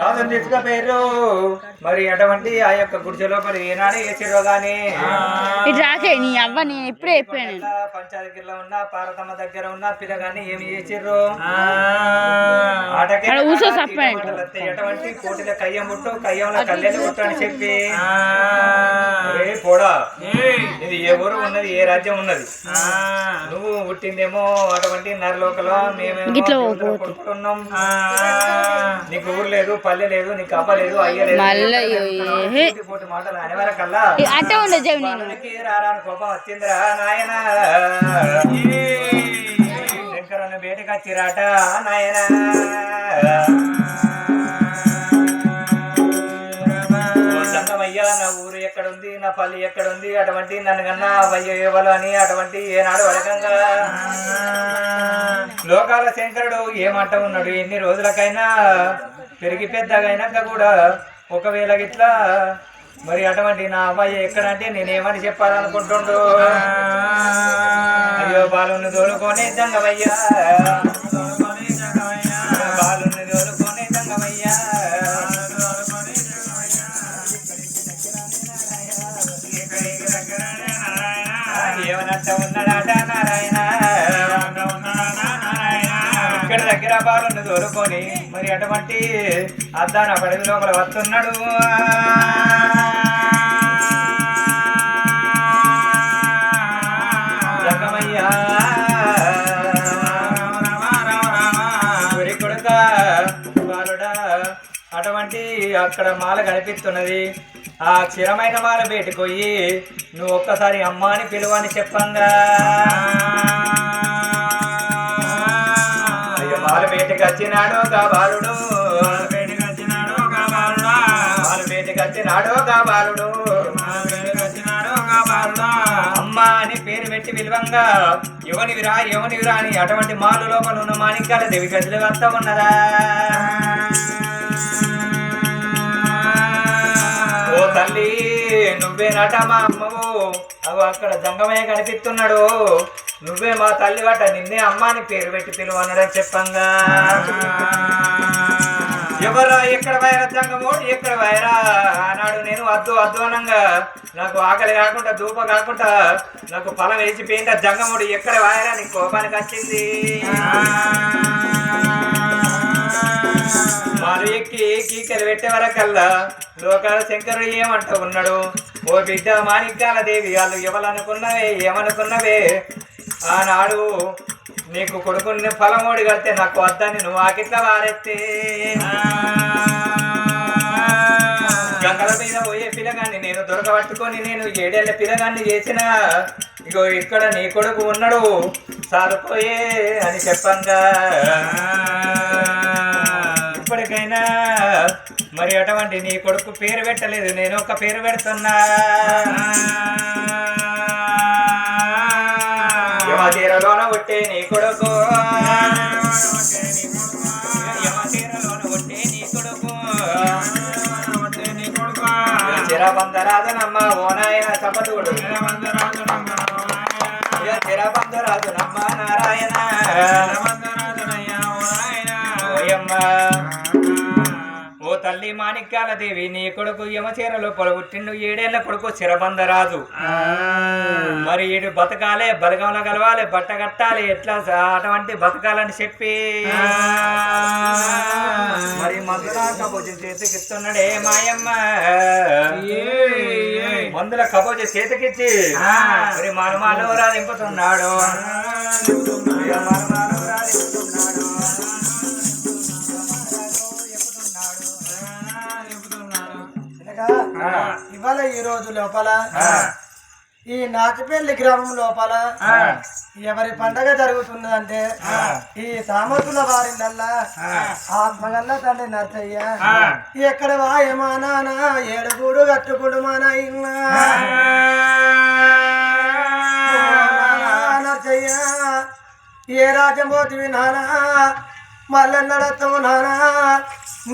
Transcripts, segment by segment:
రాజుని తీసుకుపోయారు. మరి అటువంటి ఆ యొక్క గుడిసె లోపల ఏనాడు వేసిరో గాని పంచాయతీలో ఉన్న పార్వతమ్మ దగ్గర ఉన్న పిల్లగాని ఏమి చేసిర్రు ఎటువంటి కోటిల కయ్యం ముట్టు కయ్యంలో కళ్యాణి ముట్టు అని చెప్పి పోడా ఇది ఏ ఊరు ఉన్నది ఏ రాజ్యం ఉన్నది నువ్వు పుట్టిందేమో అటువంటి నరలోకలో మేమేమోన్నాం నీకు ఊరు లేదు పల్లె లేదు నీకు అప్ప లేదు అయ్య లేదు మాటలు అనేవరకల్లా రారాని కోపం వచ్చిందిరా నాయన శంకరన్న బయటకు వచ్చిరాట నాయన సంగమయ్యా నా ఊరు ఎక్కడుంది నా పల్లి ఎక్కడుంది అటువంటి నన్ను కన్నా వయ్య ఇవ్వలు అని అటువంటి ఏనాడు అడగంగా లోకాల శంకరుడు ఏమంట ఉన్నాడు ఎన్ని రోజులకైనా పెరిగి పెద్దగైనాక కూడా ఒకవేళ ఇట్లా మరి అటువంటి నా అబ్బాయి ఎక్కడంటే నేనేమని చెప్పాలనుకుంటుండు అయ్యో బాలుని తోలుకొని జంగమయ్యా బాలుని తోలుకొని జంగమయ్యా ఏమనంట ఉన్నాడట నారాయణ ఇక్కడ దగ్గర బాలుని తోలుకొని మరి అటువంటి అద్దాన పడవి లోపల వస్తున్నాడు జంగమయ్యా కొడుక బాలుడా అటువంటి అక్కడ మాల కనిపిస్తున్నది ఆ క్షీరమైన మాల బయటకు పోయి నువ్వు ఒక్కసారి అమ్మ అని పిలువని చెప్పంగా అయ్యో మాల బయటకు వచ్చినాడు గా బాలుడు మాల బయటకు వచ్చినాడు గా బాలుడు అమ్మ అని పేరు పెట్టి పిలువంగా యువనివిరా యువనివిరా అని అటువంటి మాలు లోపల ఉన్న మాణిక్యాల దేవి గదిలో వస్తా ఉన్నదా ఓ తల్లి నువ్వేనట మా అమ్మవు అవు అక్కడ జంగమయ్య కనిపిస్తున్నాడు నువ్వే మా తల్లి వాట నిన్నే అమ్మ అని పేరు పెట్టి పిలువన్నాడని చెప్పంగా ఎవరా ఎక్కడ వైరా జంగమోడు ఎక్కడ వైరా ఆనాడు నేను వద్దు వద్దు అనంగా నాకు ఆకలి కాకుండా ధూప కాకుండా నాకు పొలం వేసిపోయింది జంగముడు ఎక్కడ వాయరా నీ కోపానికి వచ్చింది మారు ఎక్కి కీకలు పెట్టే వరకల్లా లోకాల శంకరుడు ఏమంటూ ఉన్నాడు ఓ బిడ్డ మాణిక్యాల దేవి వాళ్ళు ఎవరనుకున్నవే ఏమనుకున్నవే ఆనాడు నీకు కొడుకుని ఫలమోడి కడితే నాకు వద్దని నువ్వు ఆకిట్లా వారెత్తే గంగల మీద పోయే పిల్లగాన్ని నేను దొరకబట్టుకొని నేను 7 ఏళ్ల పిల్లగాన్ని చేసిన ఇగో ఇక్కడ నీ కొడుకు ఉన్నాడు సారుపోయే అని చెప్పంగా ఇప్పటికైనా మరి అటువంటి నీ కొడుకు పేరు పెట్టలేదు నేను ఒక పేరు పెడుతున్నా యమతీరలోన పుట్టే నీ కొడుకు యమతీరలోన పుట్టే నీ కొడుకు చిరబంధరాజనమ్మ ఓ నాయన చపతుడు చిరబంధరాజునమ్మ నారాయణ ఓయమ్మ ఓ తల్లి మాణిక్యాల దేవి నీ కొడుకు యమచీరలో పుట్టిండు 7 ఏళ్ల కొడుకు చిరబంధరాజు మరి ఈడు బతకాలే బలగంలో కలవాలి బట్ట కట్టాలి ఎట్లా అటువంటి బతకాలని చెప్పి మరి మందుల కబోజు చేతికిస్తున్నాడే మాయమ్మ మందుల కబోజు చేతికిచ్చి మరి మనమాలో రాదింపుతున్నాడు ఇవాళ ఈ రోజు లోపల ఈ నాచిపల్లి గ్రామం లోపల ఎవరి పండగ జరుగుతున్నదంటే ఈ సామతుల వారినల్లా ఆత్మగల్ల తండ్రి నచ్చయ్య ఎక్కడ వాయమా నాన్న 7 గూడు కట్టుకుడు మా నాయన నచ్చయ్య ఏ రాజ్యం పోతివి నానా మల్లెన్నడతావు నానా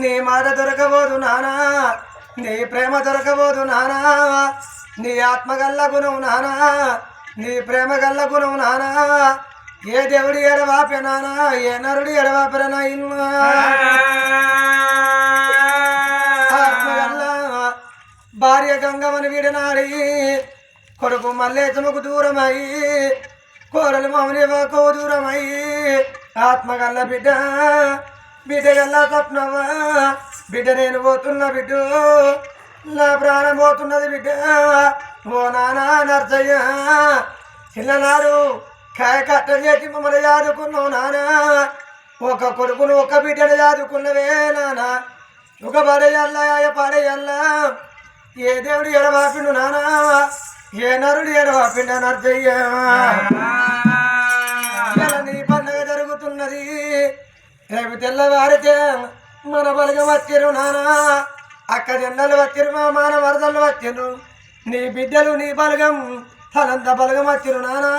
నీ మాట దొరకబోదు నానా నీ ప్రేమ దొరకబోదు నానా నీ ఆత్మగల్ల గుణం నానా నీ ప్రేమ గల్ల గుణం నానా ఏ దేవుడి ఎడవాపె నానా ఏ నరుడి ఎడవాపెర నాయన భార్య గంగమ్మని విడనాడి కొడుకు మల్లేశముకు దూరమై కోరలు మమనివకు దూరమై ఆత్మగల్ల బిడ్డ బిడ్డగల్ల స్వప్నవా బిడ్డ నేను పోతున్నా బిడ్డ నా ప్రాణం పోతున్నది బిడ్డ ఓ నానా నర్సయ్య చిన్ననాడు కాయ కట్టం చేసి మమ్మల్ని చదువుకున్నావు నానా ఒక కొడుకును ఒక బిడ్డను చదువుకున్నవే నానా ఒక పడేయల్లా పడేయల్లా ఏ దేవుడు ఎడవాపిండు నానా ఏ నరుడు ఎడవాపిండు నర్సయ్య నీ పండుగ జరుగుతున్నది రేపు తెల్లవారితే మన బలగం వచ్చిరు నానా అక్క జెండలు వచ్చిరు మా మాన వరదలు వచ్చిరు నీ బిడ్డలు నీ బలగం తనంత బలగం వచ్చిరు నానా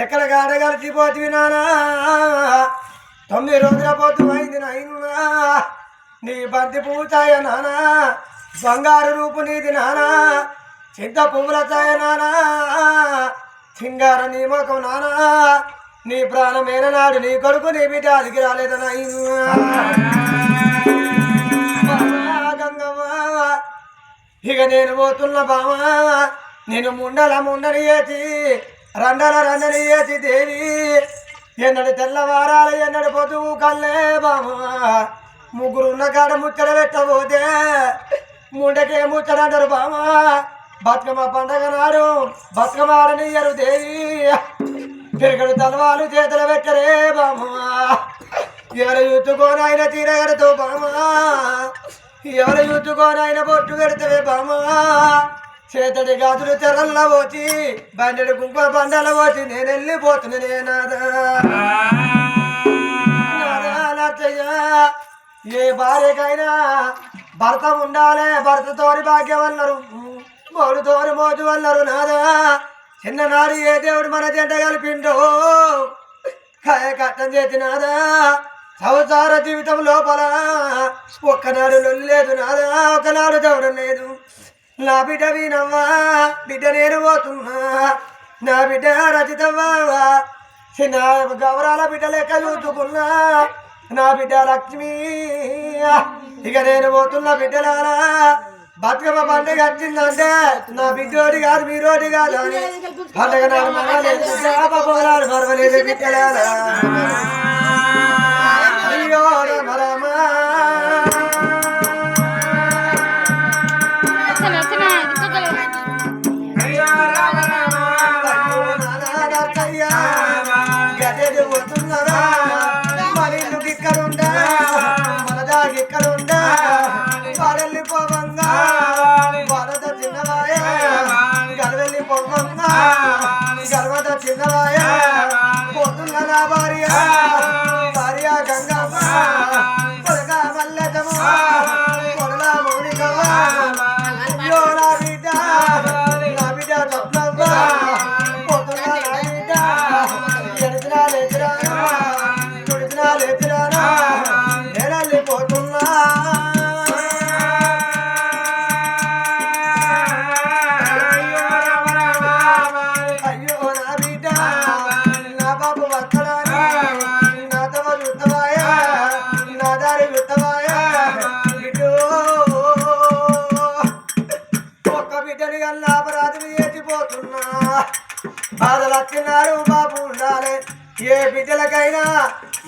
ఎక్కడ గాడ కలిసిపోతుంది నానా 9 రోజుల పోతు అయింది నాయనా నీ బంతి పూచాయ నానా బంగారు రూపు నీది నానా చింత పువ్వుల చాయ నానా సింగార నీ మొఖం నానా నీ ప్రాణమైన నాడు నీ కొడుకు నీ బిడ్డ అదికి రాలేదు గంగమ్మ ఇక నేను పోతున్న బామా నేను ముండని వేసి రండని వేసి దేవి ఎన్నడు తెల్లవారాలు ఎన్నడు పొద్దు కల్లే బామా ముగ్గురున్న కాడ ముచ్చట పెట్టబోతే ముండకే ముచ్చడంటారు బామా బతుకమ్మ పండగ నాడు బతుకమ్మ ఆడనియ్యరు దేవి తిరగడు తలవాలు చేతులు పెట్టరే బామా ఎవరు యూతుకోనైనా తీరగడతావు బామా ఎవరు యూతుకోనైనా బొట్టు పెడతావే బామా చేతడి గాజులు తెరల్లో పోచి బండెడు కుంకుమ బండల పోచి నేను వెళ్ళిపోతున్నా నేనాదా ఏ భార్యకైనా భర్త ఉండాలే భర్తతోని భాగ్యం అన్నారు మోడుతోని మోజు అన్నారు నాదా చిన్ననాడు ఏ దేవుడు మన జంట కలిపిండో కాయ కట్టం చేసినాదా సంసార జీవితం లోపల ఒక్కనాడు లొల్లి లేదు నాదా ఒకనాడు దౌడం లేదు నా బిడ్డ వీనవ్వా బిడ్డ నేను పోతున్నా నా బిడ్డ రచితవ్వా చిన్న గౌరాల బిడ్డ లెక్క చూసుకున్నా నా బిడ్డ లక్ష్మి ఇక నేను పోతున్నా బిడ్డలారా బతుకమ్మ పండుగ వచ్చిందంటే నా బిడ్డోడి కాదు మీరోడి కాదు అని పండుగ నాడు మరవలేదు మరవలేదు బిడ్డలారా అయ్యో రమరమా గదెడు వస్తున్నారా మన ఇల్లు ఇక్కడుందా మన దాగి ఇక్కడుందా వారెళ్ళి పోవంగా వరద చిన్నవాయ గలవెళ్ళి పోవంగా గర్వద చిన్నవాయ పోతున్న నా భార్య భార్య గంగమ్మ కొడగా మల్లెదమ్మ కొడలా మౌనికమ్మ అయ్యో నా బిడ్డ తప్పవ్వ పోతున్న నా బిడ్డ ఎడిచినా లేచినా నేనల్లి పోతున్నా అయ్యో నా బిడ్డ నా బాబు వక్కడాని నా తవ యుద్ధమాయ నా దారి యుద్ధమాయ ఇటు ఒక్క బిడ్డని కన్నా అపరాధిని చేసిపోతున్నా బాధలు వచ్చినాడు బాబు ఉండాలి ఏ బిడ్డలకైనా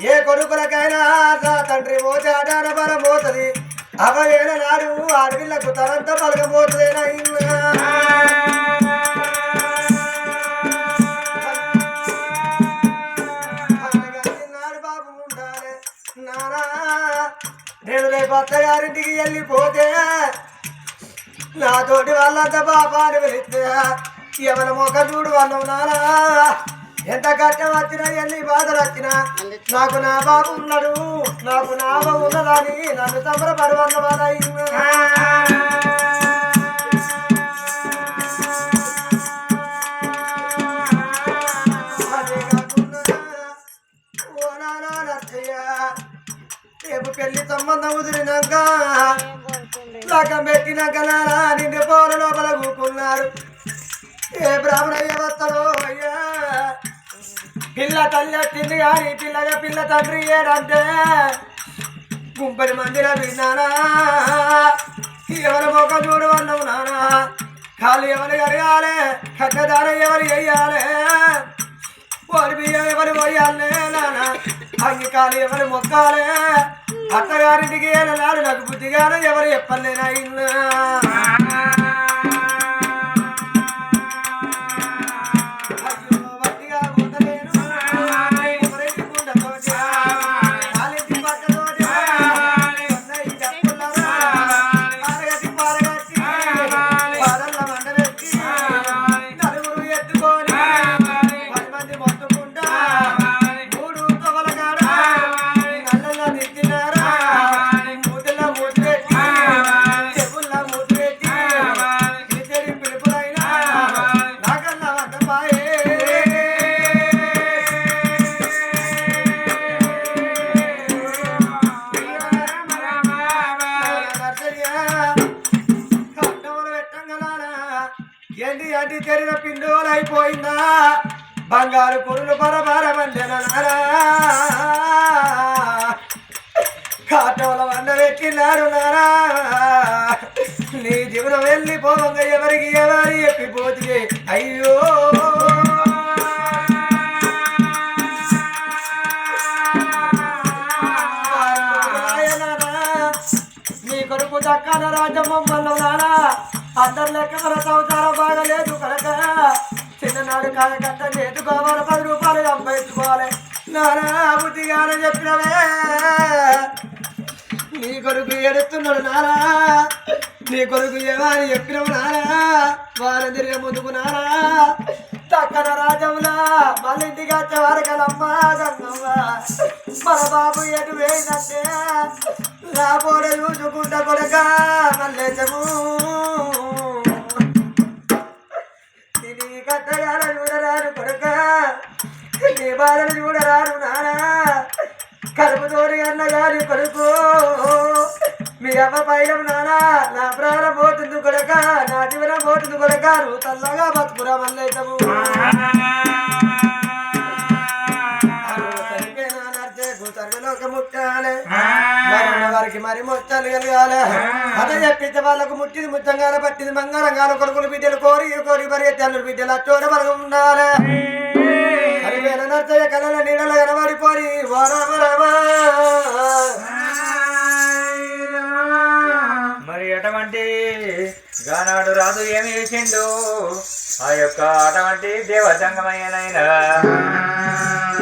ఏ కొడుకులకైనా నా తండ్రి మోచాడాన బలం పోతుంది అభయన నాడు ఆడపిల్లకు తనంతా పలకపోతుందేనా నాడు బాబు ఉండాలి నానా నేను రేపు అత్తగారింటికి వెళ్ళిపోతే నాతోటి వాళ్ళంతా బాబాని వెళితే ఎవరి మొక్క చూడు వాళ్ళం నానా ఎంత కష్టం వచ్చినా ఎన్ని బాధలు వచ్చినా నాకు నా బాబు ఉన్నాడు నాకు నా బాబు ఉన్నదని నన్ను సంబరపడవన్న బాధ ఓ నానా నచ్చయ్య రేపు పెళ్లి సంబంధం కుదిరినాక లగ్గం పెట్టినాక నానా నిండి పౌర లోపల కూకున్నారు ఏ బ్రాహ్మణయ్య వస్తాడో అయ్యా పిల్ల తల్లి వచ్చింది కానీ పిల్ల తండ్రి ఏడంటే 30 మందిలో విన్నానా ఎవరి ఒక చూడు అన్నావు నానా కాళ్ళు ఎవరు కడగాలి కట్టదార ఎవరు వేయాలి వారి బియ్యం ఎవరు పోయాలే నానా అంగి కాలు ఎవరు మొక్కాలే అత్తగారింటికి నాడు నాకు బుద్ధిగానే ఎవరు చెప్పలేనా ఇన్నా ఏంటి అంటే తెరిన పిండువలు అయిపోయిందా బంగారు కొడులు పరపరమండెనా కాటోల వండ పెట్టినాడు నారా నీ జీవనం వెళ్ళిపోవంగా ఎవరికి ఎవరి ఎప్పిపోతుంది అయ్యో నీ కొడుకు దక్కన రాజమమ్మల్లో నారా అందరు లెక్క మన సంసారం బాగలేదు కనుక చిన్ననాడు కాయ కట్ట నేర్చుకోవాలి 10 రూపాయలు సంపాదించుకోవాలి నానా బుద్ధిగానే చెప్పినవే నీ కొడుకు ఎడుతున్నాడు నానా నీ కొడుకు ఏమని చెప్పినవు నానా వారం తిరిగే ముందుకు నానా దక్కన రాజంలా మళ్ళీ ఇంటికి వచ్చే వారికలమ్మా గంగమ్మ మన బాబు ఎటు వేయినట్టే నా పోడ చూసుకుంటా కొడక మల్లేశము నీ కట్టగాల చూడరాను కొడక నీ బాధలు చూడరాను నానా కడుపుతోని అన్న గారి కొడుకు మీ అమ్మ పైన నానా నా ప్రాణం పోతుంది కొడక నా జీవనం పోతుంది కొడక నువ్వు తల్లగా బతుకురా మల్లేశము ముట్టాలి వారికి మరి ముట్టాలు కలగాలి అదే చెప్పించే వాళ్ళకు ముట్టింది ముచ్చంగానే పట్టింది మంగళంగాను కొడుకులు బిడ్డలు కోరి కోరి మరి తల్లులు బిడ్డలు అచ్చోడ మనకు ఉండాలి అది వేల నర్చయ్య కళల నీడలు కనబడిపోయి మరి అటువంటి గానాడు రాజు ఏమి చేసిండు ఆ యొక్క అటువంటి దేవతంగమైన